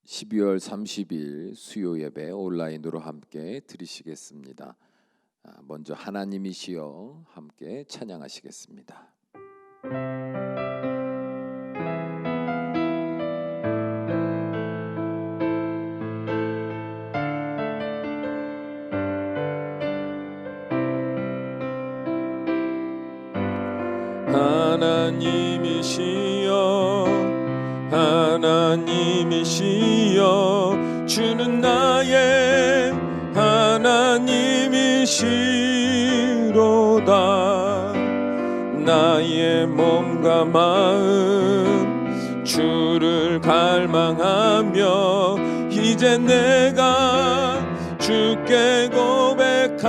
12월 30일 수요 예배 온라인으로 함께 드리시겠습니다. 먼저 하나님이시여 함께 찬양하시겠습니다. 하나님이시여 주는 나의 하나님이시로다. 나의 몸과 마음 주를 갈망하며 이제 내가 주께 고백하는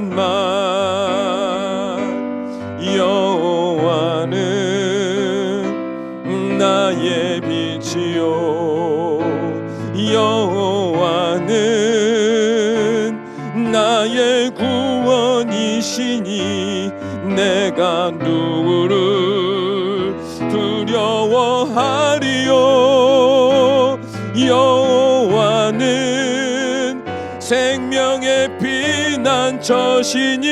말, 여호와는 나의 빛이요 여호와는 나의 구원이시니 내가 누구를 두려워하리요. 여호와는 생명의 피난처시니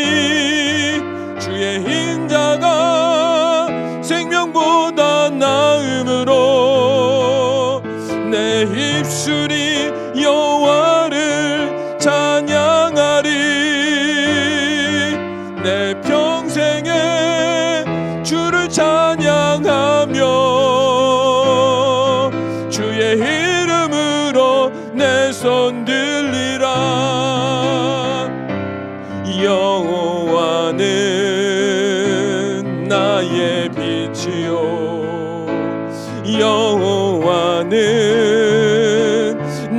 주의 인자가 생명보다 나음으로 내 입술이 여호와를 찬양하리. 내 평생에 주를 찬양하며 주의 이름으로 내 손 들리라. 여호와는 나의 빛이요 여호와는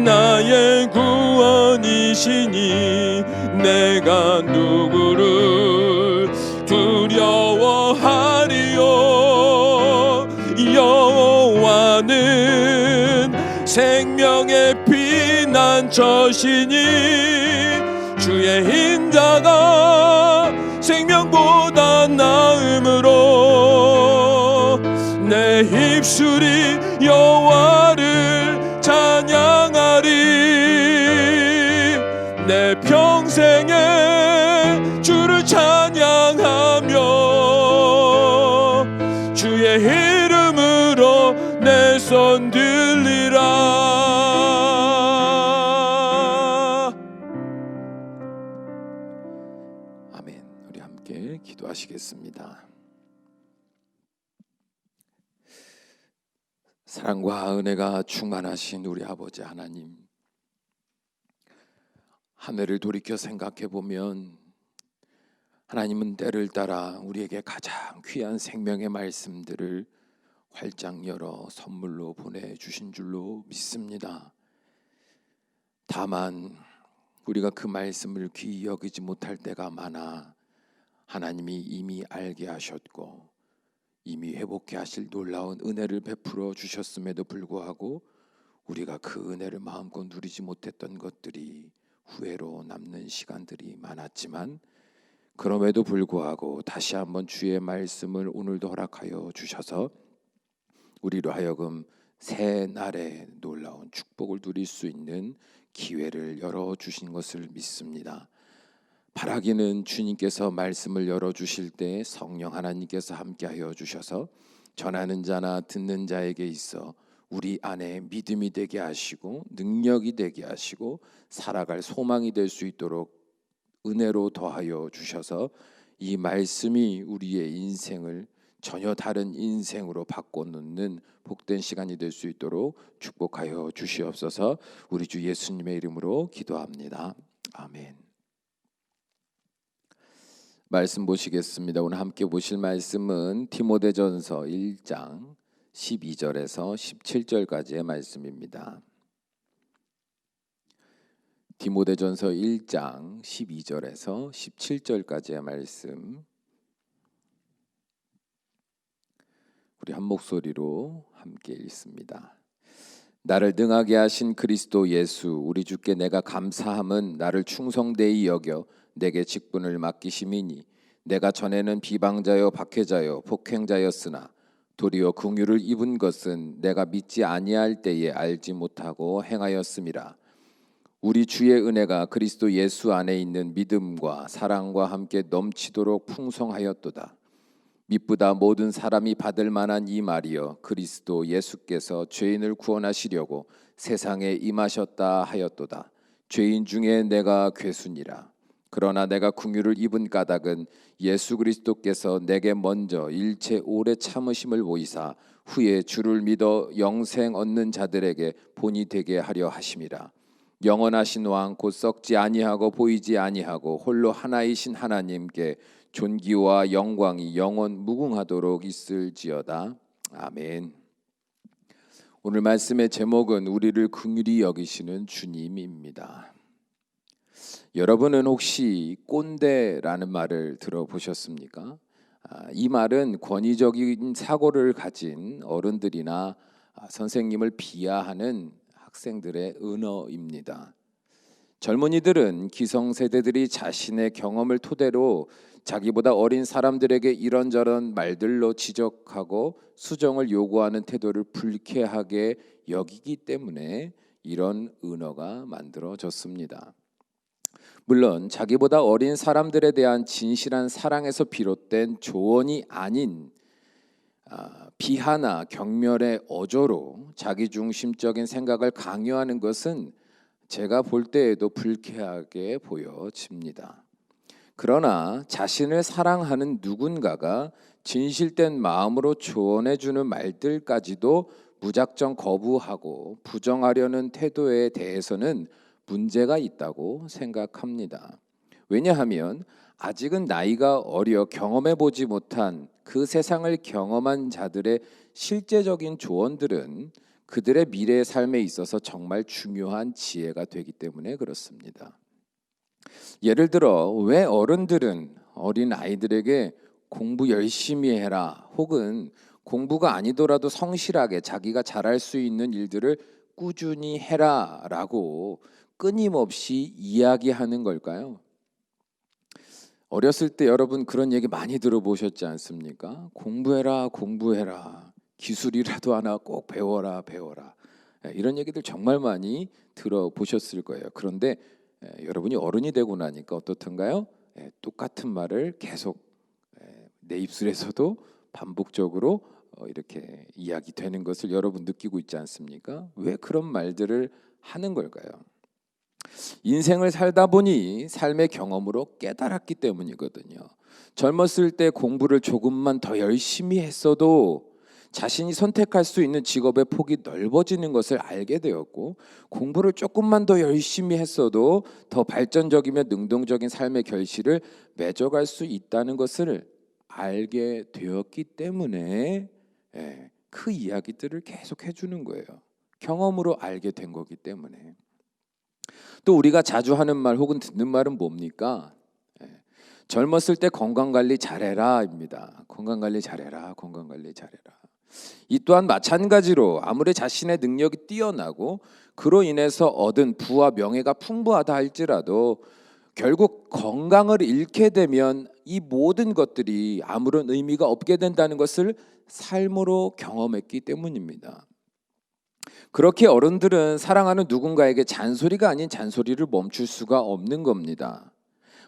나의 구원이시니 내가 누구를 두려워하리요. 여호와는 생명의 피난처시니 주의 인자가 생명보다 나음으로 내 입술이 여호와를 찬양하리. 내 평생에 주를 찬양하며 주의 이름으로 내 손 들리라. 아멘. 우리 함께 기도하시겠습니다. 사랑과 은혜가 충만하신 우리 아버지 하나님, 한 해를 돌이켜 생각해 보면 하나님은 때를 따라 우리에게 가장 귀한 생명의 말씀들을 활짝 열어 선물로 보내주신 줄로 믿습니다. 다만 우리가 그 말씀을 귀히 여기지 못할 때가 많아 하나님이 이미 알게 하셨고 이미 회복케 하실 놀라운 은혜를 베풀어 주셨음에도 불구하고 우리가 그 은혜를 마음껏 누리지 못했던 것들이 후회로 남는 시간들이 많았지만, 그럼에도 불구하고 다시 한번 주의 말씀을 오늘도 허락하여 주셔서 우리로 하여금 새 날에 놀라운 축복을 누릴 수 있는 기회를 열어주신 것을 믿습니다. 바라기는 주님께서 말씀을 열어주실 때 성령 하나님께서 함께하여 주셔서 전하는 자나 듣는 자에게 있어 우리 안에 믿음이 되게 하시고 능력이 되게 하시고 살아갈 소망이 될 수 있도록 은혜로 더하여 주셔서 이 말씀이 우리의 인생을 전혀 다른 인생으로 바꿔놓는 복된 시간이 될 수 있도록 축복하여 주시옵소서. 우리 주 예수님의 이름으로 기도합니다. 아멘. 말씀 보시겠습니다. 오늘 함께 보실 말씀은 디모데전서 1장 12절에서 17절까지의 말씀입니다. 디모데전서 1장 12절에서 17절까지의 말씀, 우리 한 목소리로 함께 읽습니다. 나를 능하게 하신 그리스도 예수 우리 주께 내가 감사함은 나를 충성되이 여겨 내게 직분을 맡기심이니 내가 전에는 비방자요 박해자요 폭행자였으나 도리어 긍휼을 입은 것은 내가 믿지 아니할 때에 알지 못하고 행하였음이라. 우리 주의 은혜가 그리스도 예수 안에 있는 믿음과 사랑과 함께 넘치도록 풍성하였도다. 미쁘다 모든 사람이 받을 만한 이 말이여, 그리스도 예수께서 죄인을 구원하시려고 세상에 임하셨다 하였도다. 죄인 중에 내가 괴순이라. 그러나 내가 긍휼을 입은 까닭은 예수 그리스도께서 내게 먼저 일체 오래 참으심을 보이사 후에 주를 믿어 영생 얻는 자들에게 본이 되게 하려 하심이라. 영원하신 왕 곧 썩지 아니하고 보이지 아니하고 홀로 하나이신 하나님께 존귀와 영광이 영원 무궁하도록 있을지어다. 아멘. 오늘 말씀의 제목은 우리를 긍휼히 여기시는 주님입니다. 여러분은 혹시 꼰대라는 말을 들어보셨습니까? 이 말은 권위적인 사고를 가진 어른들이나 선생님을 비하하는 학생들의 은어입니다. 젊은이들은 기성세대들이 자신의 경험을 토대로 자기보다 어린 사람들에게 이런저런 말들로 지적하고 수정을 요구하는 태도를 불쾌하게 여기기 때문에 이런 은어가 만들어졌습니다. 물론 자기보다 어린 사람들에 대한 진실한 사랑에서 비롯된 조언이 아닌 비하나 경멸의 어조로 자기중심적인 생각을 강요하는 것은 제가 볼 때에도 불쾌하게 보여집니다. 그러나 자신을 사랑하는 누군가가 진실된 마음으로 조언해주는 말들까지도 무작정 거부하고 부정하려는 태도에 대해서는 문제가 있다고 생각합니다. 왜냐하면 아직은 나이가 어려 경험해보지 못한 그 세상을 경험한 자들의 실제적인 조언들은 그들의 미래의 삶에 있어서 정말 중요한 지혜가 되기 때문에 그렇습니다. 예를 들어 왜 어른들은 어린 아이들에게 공부 열심히 해라 혹은 공부가 아니더라도 성실하게 자기가 잘할 수 있는 일들을 꾸준히 해라 라고 끊임없이 이야기하는 걸까요? 어렸을 때 여러분 그런 얘기 많이 들어보셨지 않습니까? 공부해라 공부해라, 기술이라도 하나 꼭 배워라 배워라, 이런 얘기들 정말 많이 들어보셨을 거예요. 그런데 여러분이 어른이 되고 나니까 어떻던가요? 똑같은 말을 계속 내 입술에서도 반복적으로 이렇게 이야기되는 것을 여러분 느끼고 있지 않습니까? 왜 그런 말들을 하는 걸까요? 인생을 살다 보니 삶의 경험으로 깨달았기 때문이거든요. 젊었을 때 공부를 조금만 더 열심히 했어도 자신이 선택할 수 있는 직업의 폭이 넓어지는 것을 알게 되었고, 공부를 조금만 더 열심히 했어도 더 발전적이며 능동적인 삶의 결실을 맺어갈 수 있다는 것을 알게 되었기 때문에 그 이야기들을 계속 해주는 거예요. 경험으로 알게 된 거기 때문에. 또 우리가 자주 하는 말 혹은 듣는 말은 뭡니까? 젊었을 때 건강관리 잘해라입니다. 건강관리 잘해라, 건강관리 잘해라. 이 또한 마찬가지로 아무리 자신의 능력이 뛰어나고 그로 인해서 얻은 부와 명예가 풍부하다 할지라도 결국 건강을 잃게 되면 이 모든 것들이 아무런 의미가 없게 된다는 것을 삶으로 경험했기 때문입니다. 그렇게 어른들은 사랑하는 누군가에게 잔소리가 아닌 잔소리를 멈출 수가 없는 겁니다.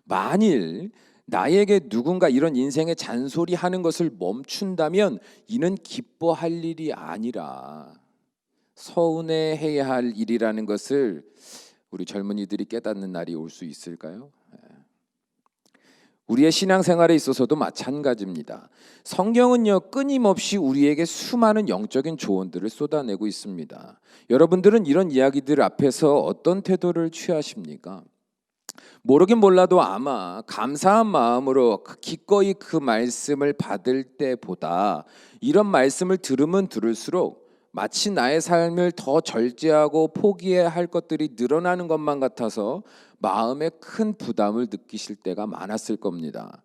만일 나에게 누군가 이런 인생의 잔소리하는 것을 멈춘다면 이는 기뻐할 일이 아니라 서운해해야 할 일이라는 것을 우리 젊은이들이 깨닫는 날이 올 수 있을까요? 우리의 신앙생활에 있어서도 마찬가지입니다. 성경은요, 끊임없이 우리에게 수많은 영적인 조언들을 쏟아내고 있습니다. 여러분들은 이런 이야기들 앞에서 어떤 태도를 취하십니까? 모르긴 몰라도 아마 감사한 마음으로 기꺼이 그 말씀을 받을 때보다 이런 말씀을 들으면 들을수록 마치 나의 삶을 더 절제하고 포기해야 할 것들이 늘어나는 것만 같아서 마음에 큰 부담을 느끼실 때가 많았을 겁니다.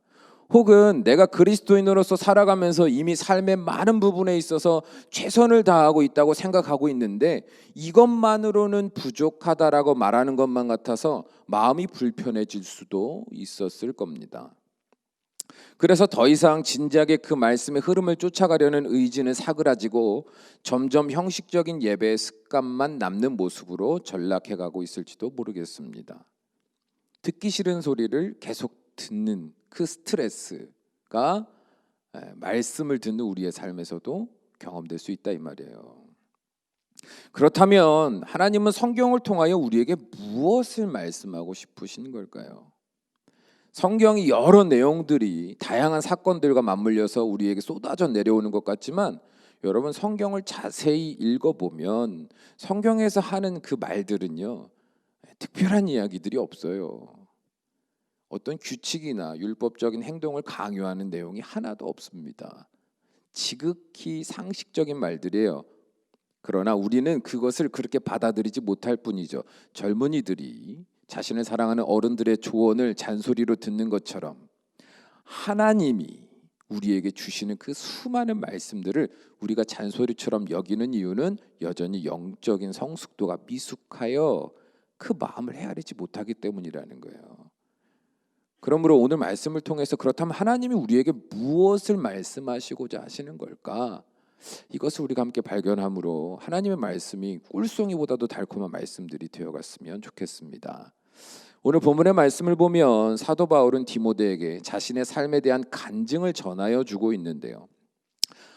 혹은 내가 그리스도인으로서 살아가면서 이미 삶의 많은 부분에 있어서 최선을 다하고 있다고 생각하고 있는데 이것만으로는 부족하다라고 말하는 것만 같아서 마음이 불편해질 수도 있었을 겁니다. 그래서 더 이상 진지하게 그 말씀의 흐름을 쫓아가려는 의지는 사그라지고 점점 형식적인 예배의 습관만 남는 모습으로 전락해가고 있을지도 모르겠습니다. 듣기 싫은 소리를 계속 듣는 그 스트레스가 말씀을 듣는 우리의 삶에서도 경험될 수 있다 이 말이에요. 그렇다면 하나님은 성경을 통하여 우리에게 무엇을 말씀하고 싶으신 걸까요? 성경이 여러 내용들이 다양한 사건들과 맞물려서 우리에게 쏟아져 내려오는 것 같지만 여러분 성경을 자세히 읽어보면 성경에서 하는 그 말들은요 특별한 이야기들이 없어요. 어떤 규칙이나 율법적인 행동을 강요하는 내용이 하나도 없습니다. 지극히 상식적인 말들이에요. 그러나 우리는 그것을 그렇게 받아들이지 못할 뿐이죠. 젊은이들이 자신을 사랑하는 어른들의 조언을 잔소리로 듣는 것처럼 하나님이 우리에게 주시는 그 수많은 말씀들을 우리가 잔소리처럼 여기는 이유는 여전히 영적인 성숙도가 미숙하여 그 마음을 헤아리지 못하기 때문이라는 거예요. 그러므로 오늘 말씀을 통해서 그렇다면 하나님이 우리에게 무엇을 말씀하시고자 하시는 걸까? 이것을 우리가 함께 발견함으로 하나님의 말씀이 꿀송이보다도 달콤한 말씀들이 되어갔으면 좋겠습니다. 오늘 본문의 말씀을 보면 사도 바울은 디모데에게 자신의 삶에 대한 간증을 전하여 주고 있는데요.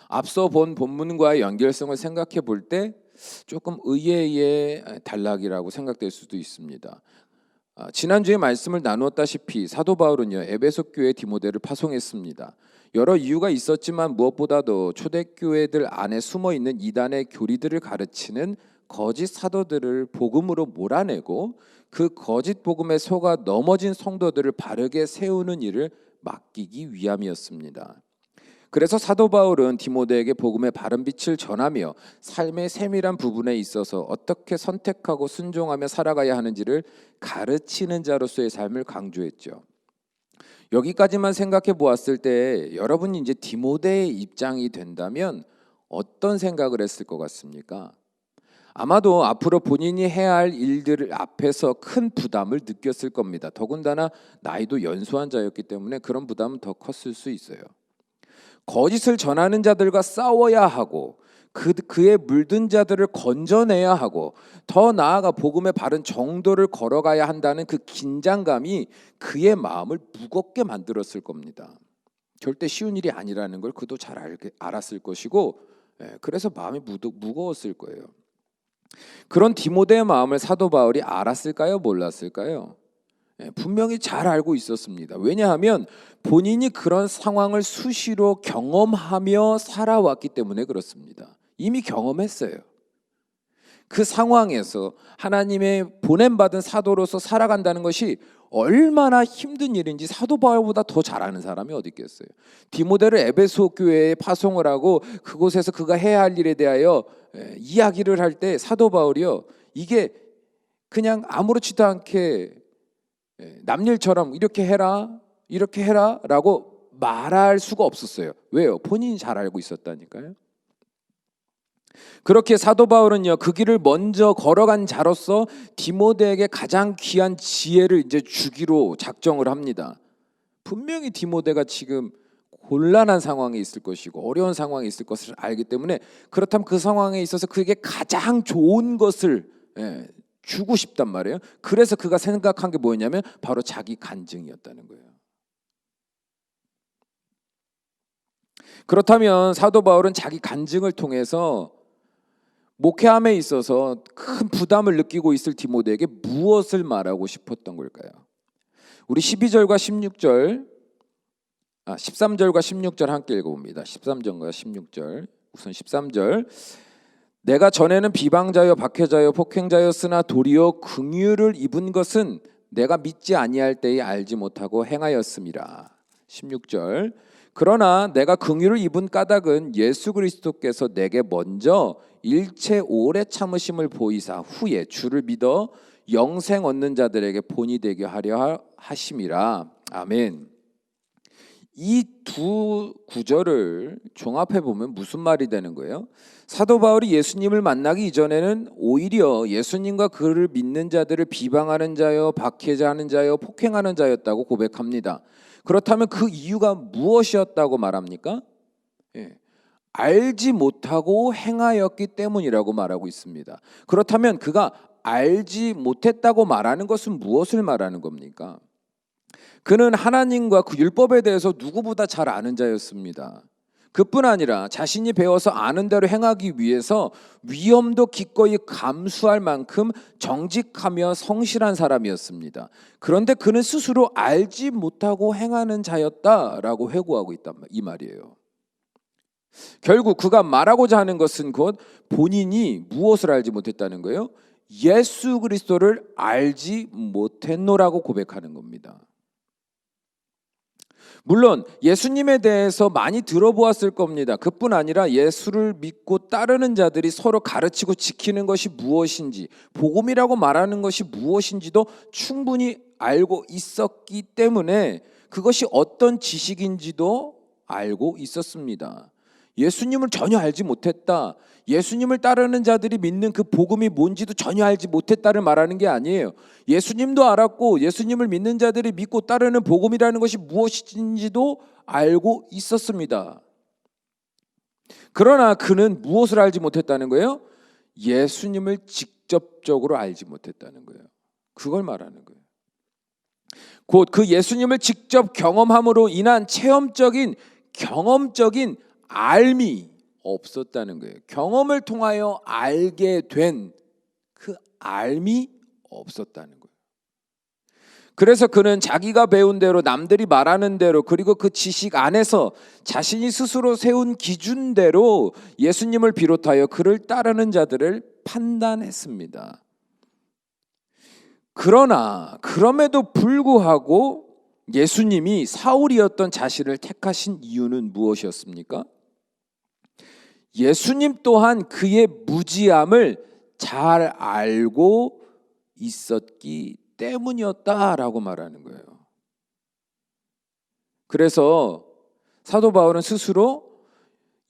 앞서 본 본문과의 연결성을 생각해 볼 때 조금 의외의 단락이라고 생각될 수도 있습니다. 지난주에 말씀을 나누었다시피 사도 바울은요 에베소 교회 디모데를 파송했습니다. 여러 이유가 있었지만 무엇보다도 초대교회들 안에 숨어있는 이단의 교리들을 가르치는 거짓 사도들을 복음으로 몰아내고 그 거짓 복음에 속아 넘어진 성도들을 바르게 세우는 일을 맡기기 위함이었습니다. 그래서 사도 바울은 디모데에게 복음의 바른 빛을 전하며 삶의 세밀한 부분에 있어서 어떻게 선택하고 순종하며 살아가야 하는지를 가르치는 자로서의 삶을 강조했죠. 여기까지만 생각해 보았을 때 여러분이 이제 디모데의 입장이 된다면 어떤 생각을 했을 것 같습니까? 아마도 앞으로 본인이 해야 할 일들 앞에서 큰 부담을 느꼈을 겁니다. 더군다나 나이도 연소한 자였기 때문에 그런 부담은 더 컸을 수 있어요. 거짓을 전하는 자들과 싸워야 하고 그의 물든 자들을 건져내야 하고 더 나아가 복음의 바른 정도를 걸어가야 한다는 그 긴장감이 그의 마음을 무겁게 만들었을 겁니다. 절대 쉬운 일이 아니라는 걸 그도 잘 알았을 것이고 그래서 마음이 무거웠을 거예요. 그런 디모데의 마음을 사도 바울이 알았을까요? 몰랐을까요? 분명히 잘 알고 있었습니다. 왜냐하면 본인이 그런 상황을 수시로 경험하며 살아왔기 때문에 그렇습니다. 이미 경험했어요. 그 상황에서 하나님의 보냄받은 사도로서 살아간다는 것이 얼마나 힘든 일인지 사도 바울보다 더 잘 아는 사람이 어디 있겠어요. 디모데를 에베소 교회에 파송을 하고 그곳에서 그가 해야 할 일에 대하여 이야기를 할 때 사도 바울이요 이게 그냥 아무렇지도 않게 남일처럼 이렇게 해라 라고 말할 수가 없었어요. 왜요? 본인이 잘 알고 있었다니까요. 그렇게 사도 바울은요 그 길을 먼저 걸어간 자로서 디모데에게 가장 귀한 지혜를 이제 주기로 작정을 합니다. 분명히 디모데가 지금 곤란한 상황에 있을 것이고 어려운 상황에 있을 것을 알기 때문에 그렇다면 그 상황에 있어서 그에게 가장 좋은 것을 주고 싶단 말이에요. 그래서 그가 생각한 게 뭐였냐면 바로 자기 간증이었다는 거예요. 그렇다면 사도 바울은 자기 간증을 통해서 목회함에 있어서 큰 부담을 느끼고 있을 디모데에게 무엇을 말하고 싶었던 걸까요? 우리 12절과 16절 13절과 16절 함께 읽어봅니다. 13절과 16절. 우선 13절. 내가 전에는 비방자여 박해자여 폭행자였으나 도리어 긍휼을 입은 것은 내가 믿지 아니할 때에 알지 못하고 행하였음이라. 16절. 그러나 내가 긍휼을 입은 까닭은 예수 그리스도께서 내게 먼저 일체 오래 참으심을 보이사 후에 주를 믿어 영생 얻는 자들에게 본이 되게 하려 하심이라. 아멘. 이 두 구절을 종합해 보면 무슨 말이 되는 거예요? 사도 바울이 예수님을 만나기 이전에는 오히려 예수님과 그를 믿는 자들을 비방하는 자여 박해자하는 자여 폭행하는 자였다고 고백합니다. 그렇다면 그 이유가 무엇이었다고 말합니까? 예, 알지 못하고 행하였기 때문이라고 말하고 있습니다. 그렇다면 그가 알지 못했다고 말하는 것은 무엇을 말하는 겁니까? 그는 하나님과 그 율법에 대해서 누구보다 잘 아는 자였습니다. 그뿐 아니라 자신이 배워서 아는 대로 행하기 위해서 위험도 기꺼이 감수할 만큼 정직하며 성실한 사람이었습니다. 그런데 그는 스스로 알지 못하고 행하는 자였다라고 회고하고 있단 이 말이에요. 결국 그가 말하고자 하는 것은 곧 본인이 무엇을 알지 못했다는 거예요? 예수 그리스도를 알지 못했노라고 고백하는 겁니다. 물론 예수님에 대해서 많이 들어보았을 겁니다. 그뿐 아니라 예수를 믿고 따르는 자들이 서로 가르치고 지키는 것이 무엇인지, 복음이라고 말하는 것이 무엇인지도 충분히 알고 있었기 때문에 그것이 어떤 지식인지도 알고 있었습니다. 예수님을 전혀 알지 못했다, 예수님을 따르는 자들이 믿는 그 복음이 뭔지도 전혀 알지 못했다를 말하는 게 아니에요. 예수님도 알았고 예수님을 믿는 자들이 믿고 따르는 복음이라는 것이 무엇인지도 알고 있었습니다. 그러나 그는 무엇을 알지 못했다는 거예요? 예수님을 직접적으로 알지 못했다는 거예요. 그걸 말하는 거예요. 곧 그 예수님을 직접 경험함으로 인한 체험적인 경험적인 알미 없었다는 거예요. 경험을 통하여 알게 된 그 알미 없었다는 거예요. 그래서 그는 자기가 배운 대로, 남들이 말하는 대로, 그리고 그 지식 안에서 자신이 스스로 세운 기준대로 예수님을 비롯하여 그를 따르는 자들을 판단했습니다. 그러나 그럼에도 불구하고 예수님이 사울이었던 자신을 택하신 이유는 무엇이었습니까? 예수님 또한 그의 무지함을 잘 알고 있었기 때문이었다라고 말하는 거예요. 그래서 사도 바울은 스스로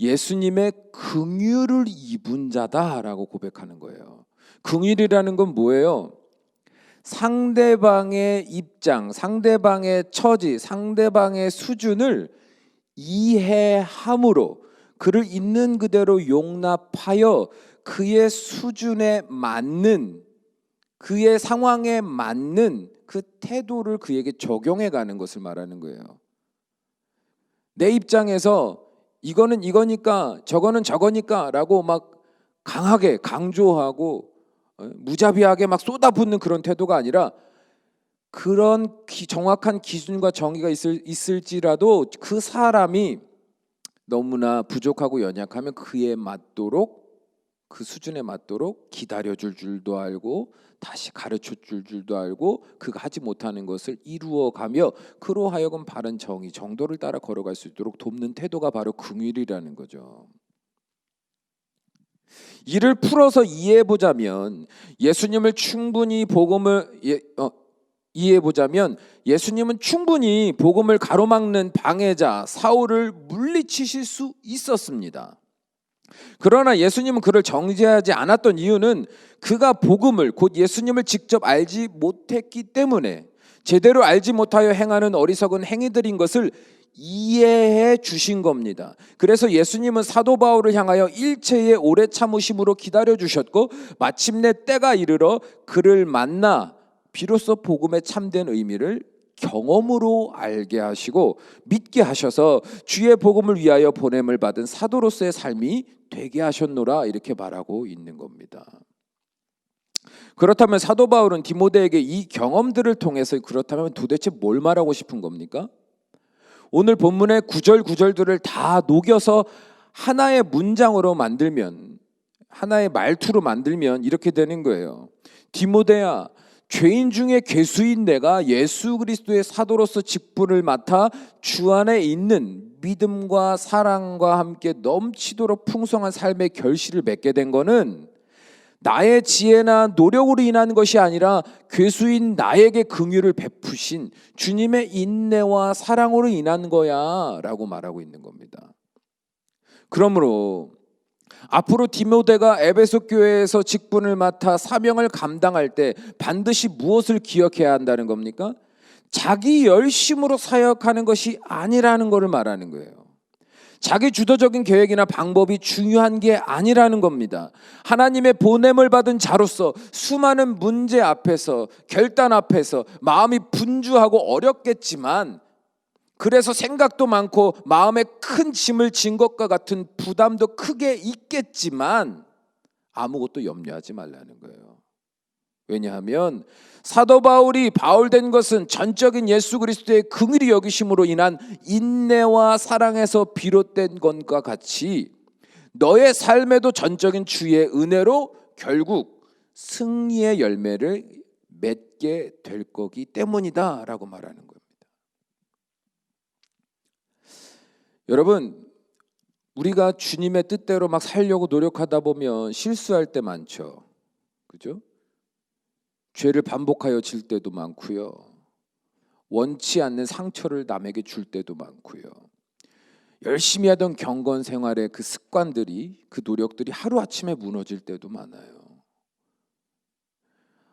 예수님의 긍휼을 입은 자다라고 고백하는 거예요. 긍휼이라는 건 뭐예요? 상대방의 입장, 상대방의 처지, 상대방의 수준을 이해함으로 그를 있는 그대로 용납하여 그의 수준에 맞는, 그의 상황에 맞는 그 태도를 그에게 적용해 가는 것을 말하는 거예요. 내 입장에서 이거는 이거니까 저거는 저거니까 라고 막 강하게 강조하고 무자비하게 막 쏟아붓는 그런 태도가 아니라, 그런 정확한 기준과 정의가 있을지라도 그 사람이 너무나 부족하고 연약하면 그에 맞도록, 그 수준에 맞도록 기다려줄 줄도 알고 다시 가르쳐줄 줄도 알고 그가 하지 못하는 것을 이루어가며 그로 하여금 바른 정의, 정도를 따라 걸어갈 수 있도록 돕는 태도가 바로 긍휼이라는 거죠. 이를 풀어서 이해해보자면 예수님은 충분히 복음을 가로막는 방해자 사울을 물리치실 수 있었습니다. 그러나 예수님은 그를 정죄하지 않았던 이유는 그가 복음을, 곧 예수님을 직접 알지 못했기 때문에, 제대로 알지 못하여 행하는 어리석은 행위들인 것을 이해해 주신 겁니다. 그래서 예수님은 사도 바울을 향하여 일체의 오래 참으심으로 기다려 주셨고 마침내 때가 이르러 그를 만나 비로소 복음의 참된 의미를 경험으로 알게 하시고 믿게 하셔서 주의 복음을 위하여 보냄을 받은 사도로서의 삶이 되게 하셨노라, 이렇게 말하고 있는 겁니다. 그렇다면 사도 바울은 디모데에게 이 경험들을 통해서 그렇다면 도대체 뭘 말하고 싶은 겁니까? 오늘 본문의 구절들을 다 녹여서 하나의 문장으로 만들면, 하나의 말투로 만들면 이렇게 되는 거예요. 디모데야, 죄인 중에 괴수인 내가 예수 그리스도의 사도로서 직분을 맡아 주 안에 있는 믿음과 사랑과 함께 넘치도록 풍성한 삶의 결실을 맺게 된 거는 나의 지혜나 노력으로 인한 것이 아니라 괴수인 나에게 긍휼을 베푸신 주님의 인내와 사랑으로 인한 거야 라고 말하고 있는 겁니다. 그러므로 앞으로 디모데가 에베소 교회에서 직분을 맡아 사명을 감당할 때 반드시 무엇을 기억해야 한다는 겁니까? 자기 열심으로 사역하는 것이 아니라는 것을 말하는 거예요. 자기 주도적인 계획이나 방법이 중요한 게 아니라는 겁니다. 하나님의 보냄을 받은 자로서 수많은 문제 앞에서, 결단 앞에서 마음이 분주하고 어렵겠지만, 그래서 생각도 많고 마음에 큰 짐을 진 것과 같은 부담도 크게 있겠지만 아무것도 염려하지 말라는 거예요. 왜냐하면 사도 바울이 바울된 것은 전적인 예수 그리스도의 긍휼히 여기심으로 인한 인내와 사랑에서 비롯된 것과 같이 너의 삶에도 전적인 주의 은혜로 결국 승리의 열매를 맺게 될 거기 때문이다 라고 말하는 겁니다. 여러분, 우리가 주님의 뜻대로 막 살려고 노력하다 보면 실수할 때 많죠. 그죠? 죄를 반복하여 질 때도 많고요. 원치 않는 상처를 남에게 줄 때도 많고요. 열심히 하던 경건 생활의 그 습관들이, 그 노력들이 하루아침에 무너질 때도 많아요.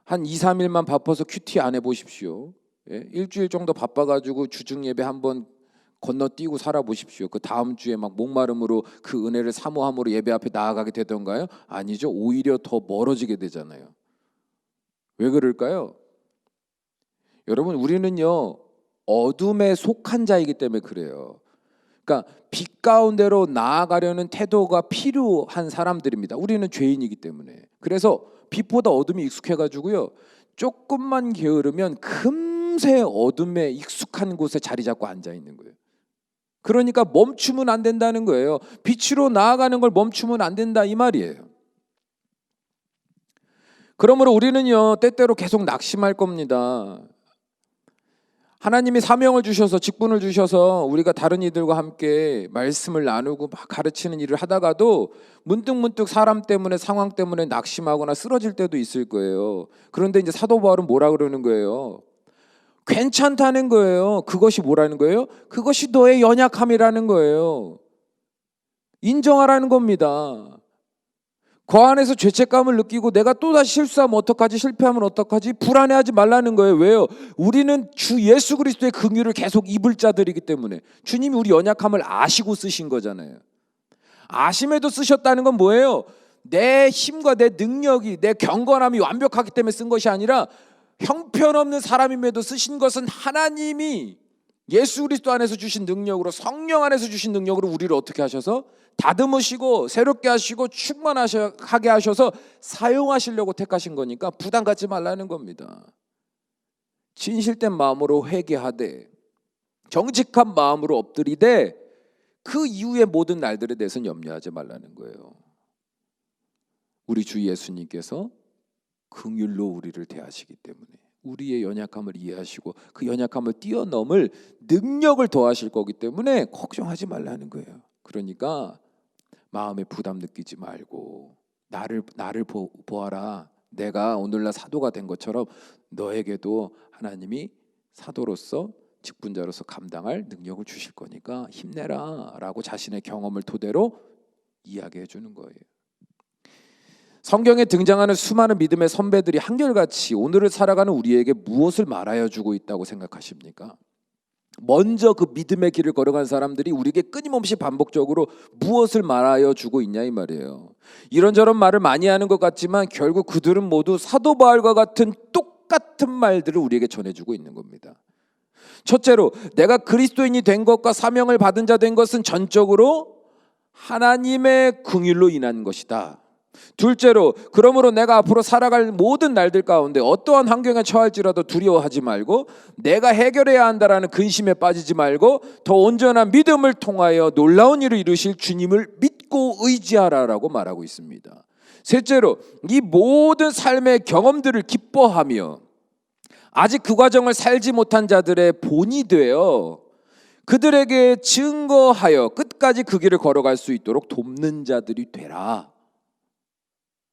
한 2, 3일만 바빠서 큐티 안 해보십시오. 일주일 정도 바빠가지고 주중 예배 한번 건너뛰고 살아보십시오. 그 다음 주에 막 목마름으로 그 은혜를 사모함으로 예배 앞에 나아가게 되던가요? 아니죠. 오히려 더 멀어지게 되잖아요. 왜 그럴까요? 여러분, 우리는요 어둠에 속한 자이기 때문에 그래요. 그러니까 빛 가운데로 나아가려는 태도가 필요한 사람들입니다. 우리는 죄인이기 때문에. 그래서 빛보다 어둠이 익숙해가지고요, 조금만 게으르면 금세 어둠에 익숙한 곳에 자리 잡고 앉아 있는 거예요. 그러니까 멈추면 안 된다는 거예요. 빛으로 나아가는 걸 멈추면 안 된다 이 말이에요. 그러므로 우리는요 때때로 계속 낙심할 겁니다. 하나님이 사명을 주셔서, 직분을 주셔서 우리가 다른 이들과 함께 말씀을 나누고 막 가르치는 일을 하다가도 문득문득 사람 때문에, 상황 때문에 낙심하거나 쓰러질 때도 있을 거예요. 그런데 이제 사도 바울은 뭐라 그러는 거예요? 괜찮다는 거예요. 그것이 뭐라는 거예요? 그것이 너의 연약함이라는 거예요. 인정하라는 겁니다. 그 안에서 죄책감을 느끼고 내가 또다시 실수하면 어떡하지, 실패하면 어떡하지, 불안해하지 말라는 거예요. 왜요? 우리는 주 예수 그리스도의 긍휼을 계속 입을 자들이기 때문에. 주님이 우리 연약함을 아시고 쓰신 거잖아요. 아심에도 쓰셨다는 건 뭐예요? 내 힘과 내 능력이, 내 경건함이 완벽하기 때문에 쓴 것이 아니라 형편없는 사람임에도 쓰신 것은 하나님이 예수 그리스도 안에서 주신 능력으로, 성령 안에서 주신 능력으로 우리를 어떻게 하셔서 다듬으시고 새롭게 하시고 충만하게 하셔서 사용하시려고 택하신 거니까 부담 갖지 말라는 겁니다. 진실된 마음으로 회개하되 정직한 마음으로 엎드리되 그 이후의 모든 날들에 대해서는 염려하지 말라는 거예요. 우리 주 예수님께서 긍휼로 우리를 대하시기 때문에 우리의 연약함을 이해하시고 그 연약함을 뛰어넘을 능력을 더하실 거기 때문에 걱정하지 말라는 거예요. 그러니까 마음에 부담 느끼지 말고 나를 보아라. 내가 오늘날 사도가 된 것처럼 너에게도 하나님이 사도로서, 직분자로서 감당할 능력을 주실 거니까 힘내라 라고 자신의 경험을 토대로 이야기해 주는 거예요. 성경에 등장하는 수많은 믿음의 선배들이 한결같이 오늘을 살아가는 우리에게 무엇을 말하여 주고 있다고 생각하십니까? 먼저 그 믿음의 길을 걸어간 사람들이 우리에게 끊임없이 반복적으로 무엇을 말하여 주고 있냐 이 말이에요. 이런저런 말을 많이 하는 것 같지만 결국 그들은 모두 사도 바울과 같은 똑같은 말들을 우리에게 전해주고 있는 겁니다. 첫째로, 내가 그리스도인이 된 것과 사명을 받은 자 된 것은 전적으로 하나님의 긍휼로 인한 것이다. 둘째로, 그러므로 내가 앞으로 살아갈 모든 날들 가운데 어떠한 환경에 처할지라도 두려워하지 말고 내가 해결해야 한다라는 근심에 빠지지 말고 더 온전한 믿음을 통하여 놀라운 일을 이루실 주님을 믿고 의지하라라고 말하고 있습니다. 셋째로, 이 모든 삶의 경험들을 기뻐하며 아직 그 과정을 살지 못한 자들의 본이 되어 그들에게 증거하여 끝까지 그 길을 걸어갈 수 있도록 돕는 자들이 되라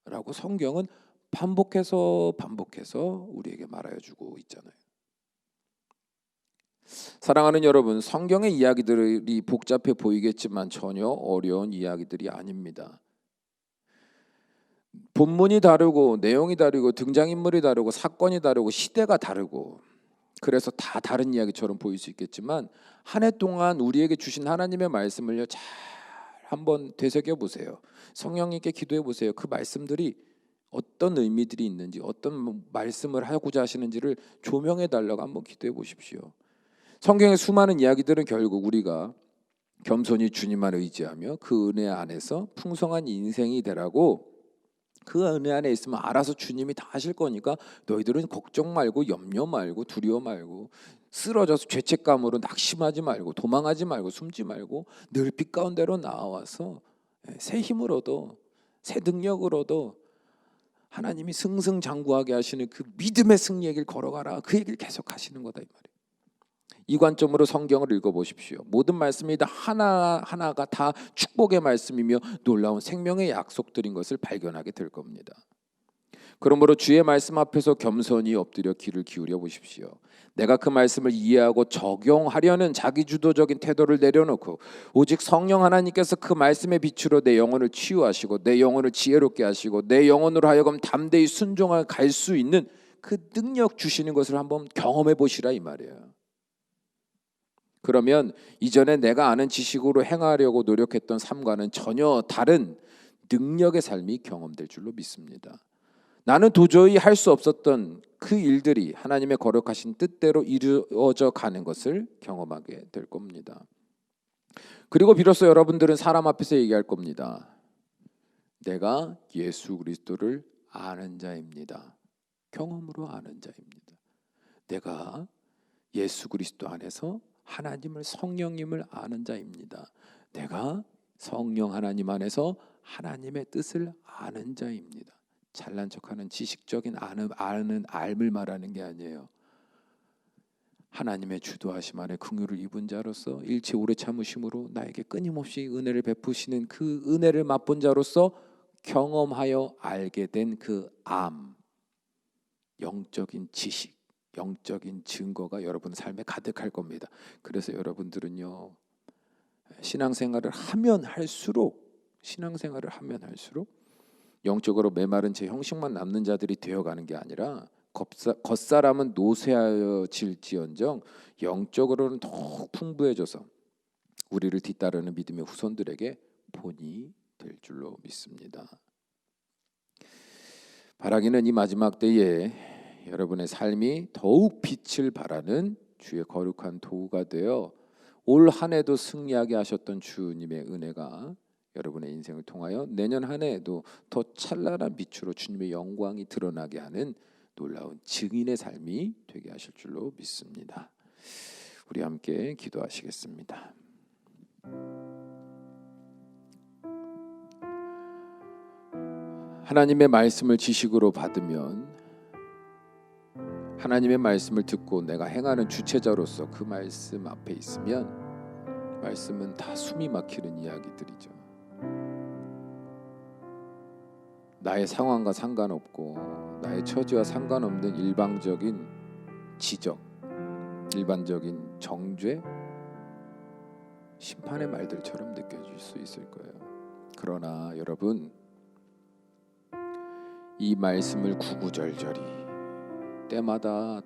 라고 성경은 반복해서 우리에게 말하여 주고 있잖아요. 사랑하는 여러분, 성경의 이야기들이 복잡해 보이겠지만 전혀 어려운 이야기들이 아닙니다. 본문이 다르고 내용이 다르고 등장인물이 다르고 사건이 다르고 시대가 다르고 그래서 다 다른 이야기처럼 보일 수 있겠지만 한 해 동안 우리에게 주신 하나님의 말씀을요 잘 한번 되새겨 보세요. 성령님께 기도해 보세요. 그 말씀들이 어떤 의미들이 있는지, 어떤 말씀을 하고자 하시는지를 조명해 달라고 한번 기도해 보십시오. 성경의 수많은 이야기들은 결국 우리가 겸손히 주님만 의지하며 그 은혜 안에서 풍성한 인생이 되라고, 그 은혜 안에 있으면 알아서 주님이 다 하실 거니까 너희들은 걱정 말고 염려 말고 두려워 말고 쓰러져서 죄책감으로 낙심하지 말고 도망하지 말고 숨지 말고 늘 빛 가운데로 나와서 새 힘을 얻어 새 능력을 얻어 하나님이 승승장구하게 하시는 그 믿음의 승리의 길 걸어가라, 그 얘기를 계속 하시는 거다 이 말이에요. 이 관점으로 성경을 읽어보십시오. 모든 말씀이 다 하나하나가 다 축복의 말씀이며 놀라운 생명의 약속들인 것을 발견하게 될 겁니다. 그러므로 주의 말씀 앞에서 겸손히 엎드려 귀를 기울여 보십시오. 내가 그 말씀을 이해하고 적용하려는 자기주도적인 태도를 내려놓고 오직 성령 하나님께서 그 말씀의 빛으로 내 영혼을 치유하시고 내 영혼을 지혜롭게 하시고 내 영혼으로 하여금 담대히 순종하여 갈 수 있는 그 능력 주시는 것을 한번 경험해 보시라 이 말이에요. 그러면 이전에 내가 아는 지식으로 행하려고 노력했던 삶과는 전혀 다른 능력의 삶이 경험될 줄로 믿습니다. 나는 도저히 할 수 없었던 그 일들이 하나님의 거룩하신 뜻대로 이루어져 가는 것을 경험하게 될 겁니다. 그리고 비로소 여러분들은 사람 앞에서 얘기할 겁니다. 내가 예수 그리스도를 아는 자입니다. 경험으로 아는 자입니다. 내가 예수 그리스도 안에서 하나님을, 성령님을 아는 자입니다. 내가 성령 하나님 안에서 하나님의 뜻을 아는 자입니다. 잘난 척하는 지식적인 알을 말하는 게 아니에요. 하나님의 주도하심 안에 긍휼을 입은 자로서 일체 오래 참으심으로 나에게 끊임없이 은혜를 베푸시는 그 은혜를 맛본 자로서 경험하여 알게 된 그 영적인 지식, 영적인 증거가 여러분 삶에 가득할 겁니다. 그래서 여러분들은요, 신앙생활을 하면 할수록 영적으로 메마른 제 형식만 남는 자들이 되어가는 게 아니라 겉사람은 노쇠하여질지언정 영적으로는 더욱 풍부해져서 우리를 뒤따르는 믿음의 후손들에게 본이 될 줄로 믿습니다. 바라기는 이 마지막 때에 여러분의 삶이 더욱 빛을 발하는 주의 거룩한 도구가 되어 올 한 해도 승리하게 하셨던 주님의 은혜가 여러분의 인생을 통하여 내년 한 해에도 더 찬란한 빛으로 주님의 영광이 드러나게 하는 놀라운 증인의 삶이 되게 하실 줄로 믿습니다. 우리 함께 기도하시겠습니다. 하나님의 말씀을 지식으로 받으면 하나님의 말씀을 듣고 내가 행하는 주체자로서 그 말씀 앞에 있으면 말씀은 다 숨이 막히는 이야기들이죠. 나의 상황과 상관없고 나의 처지와 상관없는 일방적인 지적, 일반적인 정죄, 심판의 말들처럼 느껴질 수 있을 거예요. 그러나 여러분, 이 말씀을 구구절절히 때마다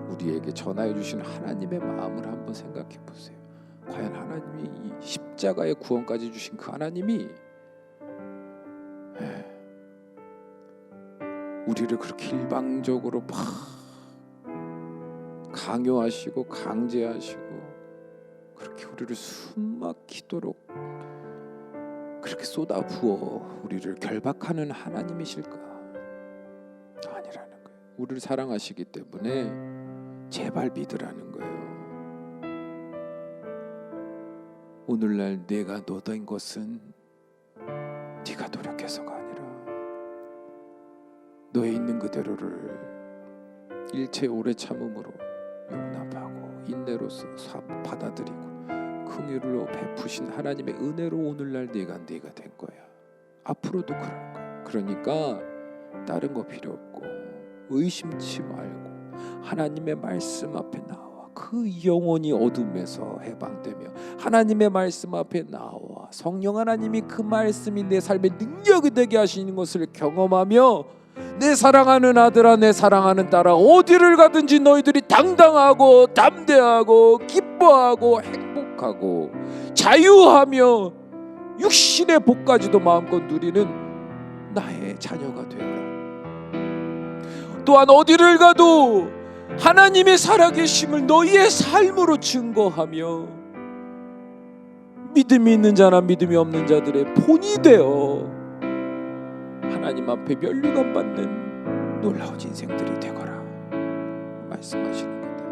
우리에게 전하여 주신 하나님의 마음을 한번 생각해 보세요. 과연 하나님이 이 십자가의 구원까지 주신 그 하나님이 우리를 그렇게 일방적으로 막 강요하시고 강제하시고 그렇게 우리를 숨막히도록 그렇게 쏟아부어 우리를 결박하는 하나님이실까? 아니라는 거예요. 우리를 사랑하시기 때문에 제발 믿으라는 거예요. 오늘날 내가 너된 것은 네가 노력해서가 아니라 너의 있는 그대로를 일체 오래 참음으로 용납하고 인내로서 받아들이고 긍휼로 베푸신 하나님의 은혜로 오늘날 네가 된 거야. 앞으로도 그럴 거야. 그러니까 다른 거 필요 없고 의심치 말고 하나님의 말씀 앞에 나와 그 영혼이 어둠에서 해방되며 하나님의 말씀 앞에 나와 성령 하나님이 그 말씀이 내 삶의 능력이 되게 하시는 것을 경험하며 내 사랑하는 아들아, 내 사랑하는 딸아, 어디를 가든지 너희들이 당당하고 담대하고 기뻐하고 행복하고 자유하며 육신의 복까지도 마음껏 누리는 나의 자녀가 되어라. 또한 어디를 가도 하나님의 살아계심을 너희의 삶으로 증거하며 믿음이 있는 자나 믿음이 없는 자들의 본이 되어 하나님 앞에 면류관 받는 놀라운 인생들이 되거라 말씀하시는 겁니다.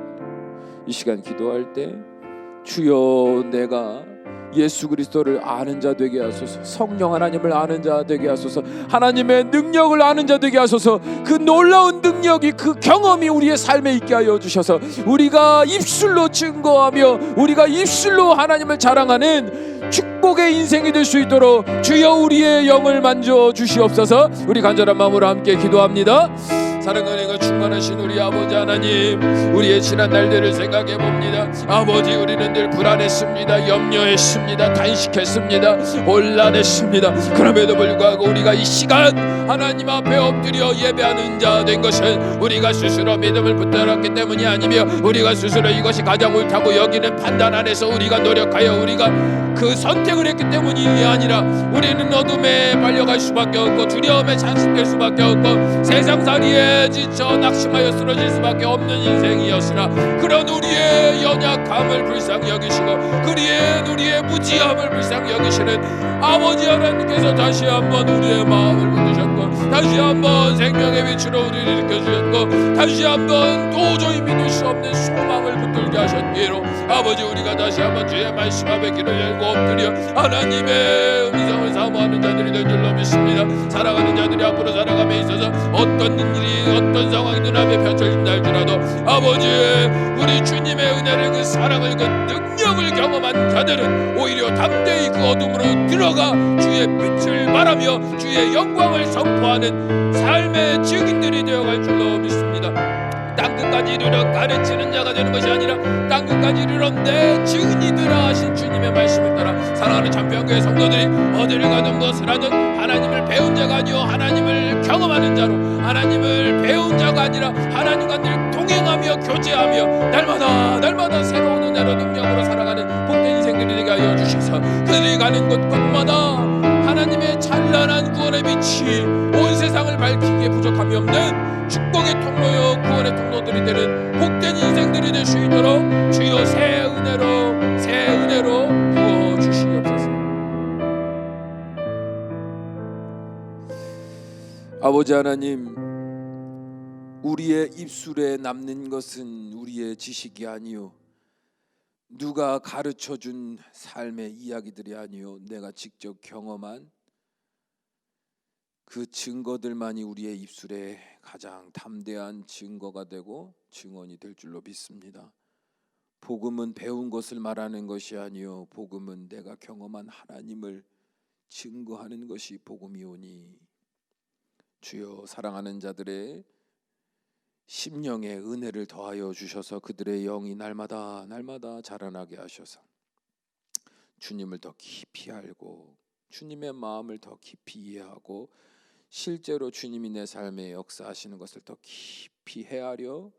이 시간 기도할 때 주여 내가 예수 그리스도를 아는 자 되게 하소서, 성령 하나님을 아는 자 되게 하소서, 하나님의 능력을 아는 자 되게 하소서. 그 놀라운 능력이, 그 경험이 우리의 삶에 있게 하여 주셔서 우리가 입술로 증거하며 우리가 입술로 하나님을 자랑하는 축복의 인생이 될 수 있도록 주여 우리의 영을 만져 주시옵소서. 우리 간절한 마음으로 함께 기도합니다. 사랑과 은혜가 충만하신 우리 아버지 하나님, 우리의 지난 날들을 생각해 봅니다. 아버지, 우리는 늘 불안했습니다. 염려했습니다. 단식했습니다. 혼란했습니다. 그럼에도 불구하고 우리가 이 시간 하나님 앞에 엎드려 예배하는 자 된 것은 우리가 스스로 믿음을 붙들었기 때문이 아니며 우리가 스스로 이것이 가장 옳다고 여기는 판단 안에서 우리가 노력하여 우리가 그 선택을 했기 때문이 아니라 우리는 어둠에 빨려갈 수밖에 없고 두려움에 잠식될 수밖에 없고 세상살이에 지쳐 낙심하여 쓰러질 수밖에 없는 인생이었으나 그런 우리의 연약함을 불쌍히 여기시고 우리의 무지함을 불쌍히 여기시는 아버지 하나님께서 다시 한번 우리의 마음을 붙드셨고 다시 한번 생명의 빛으로 우리를 일으켜주셨고 다시 한번 도저히 믿을 수 없는 소망을 붙들게 하셨기로 아버지, 우리가 다시 한번 주의 말씀 앞에 귀를 열고 엎드려 하나님의 음성을 사모하는 자들이 될 줄로 믿습니다. 사랑하는 자들이 앞으로 살아감에 있어서 어떤 일이 어떤 상황이 눈앞에 펼쳐진다 할지라도 아버지, 우리 주님의 은혜를, 그 사랑을, 그 능력을 경험한 자들은 오히려 담대히 그 어둠으로 들어가 주의 빛을 발하며 주의 영광을 선포하는 삶의 증인들이 되어갈 줄로 믿습니다. 땅끝까지 이르러 가르치는 자가 되는 것이 아니라 땅끝까지 이르러 내 증인이 되라 하신 주님의 말씀을 따라 사랑하는 참평교회 성도들이 어디를 가든 무엇을 하든 하나님을 배운 자가 아니요 하나님을 경험하는 자로, 하나님을 배운 자가 아니라 하나님과 늘 동행하며 교제하며 날마다 새로운 은혜로 능력으로 살아가는 복된 인생들이 되게 하여 주셔서 그들이 가는 곳곳마다 하나님의 찬란한 구원의 빛이 온 세상을 밝히기에 부족함이 없는 축복의 통로요 구원의 통로들이 되는 복된 인생들이 될 수 있도록 주여 새 은혜로 부어 주시옵소서. 아버지 하나님, 우리의 입술에 남는 것은 우리의 지식이 아니요 누가 가르쳐준 삶의 이야기들이 아니요 내가 직접 경험한 그 증거들만이 우리의 입술에 가장 담대한 증거가 되고 증언이 될 줄로 믿습니다. 복음은 배운 것을 말하는 것이 아니요 복음은 내가 경험한 하나님을 증거하는 것이 복음이오니 주여, 사랑하는 자들의 심령에 은혜를 더하여 주셔서 그들의 영이 날마다 자라나게 하셔서 주님을 더 깊이 알고 주님의 마음을 더 깊이 이해하고 실제로 주님이 내 삶에 역사하시는 것을 더 깊이 헤아려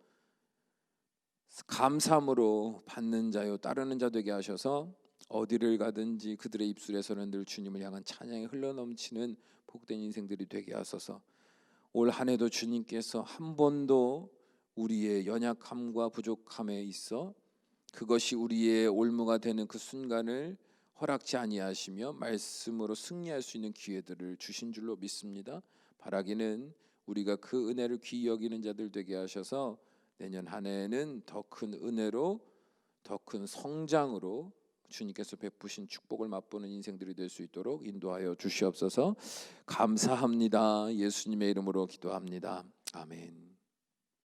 감사함으로 받는 자요 따르는 자 되게 하셔서 어디를 가든지 그들의 입술에서는 늘 주님을 향한 찬양이 흘러넘치는 복된 인생들이 되게 하소서. 올 한 해도 주님께서 한 번도 우리의 연약함과 부족함에 있어 그것이 우리의 올무가 되는 그 순간을 허락지 아니하시며 말씀으로 승리할 수 있는 기회들을 주신 줄로 믿습니다. 바라기는 우리가 그 은혜를 귀히 여기는 자들 되게 하셔서 내년 한 해에는 더 큰 은혜로 더 큰 성장으로 주님께서 베푸신 축복을 맛보는 인생들이 될 수 있도록 인도하여 주시옵소서. 감사합니다. 예수님의 이름으로 기도합니다. 아멘.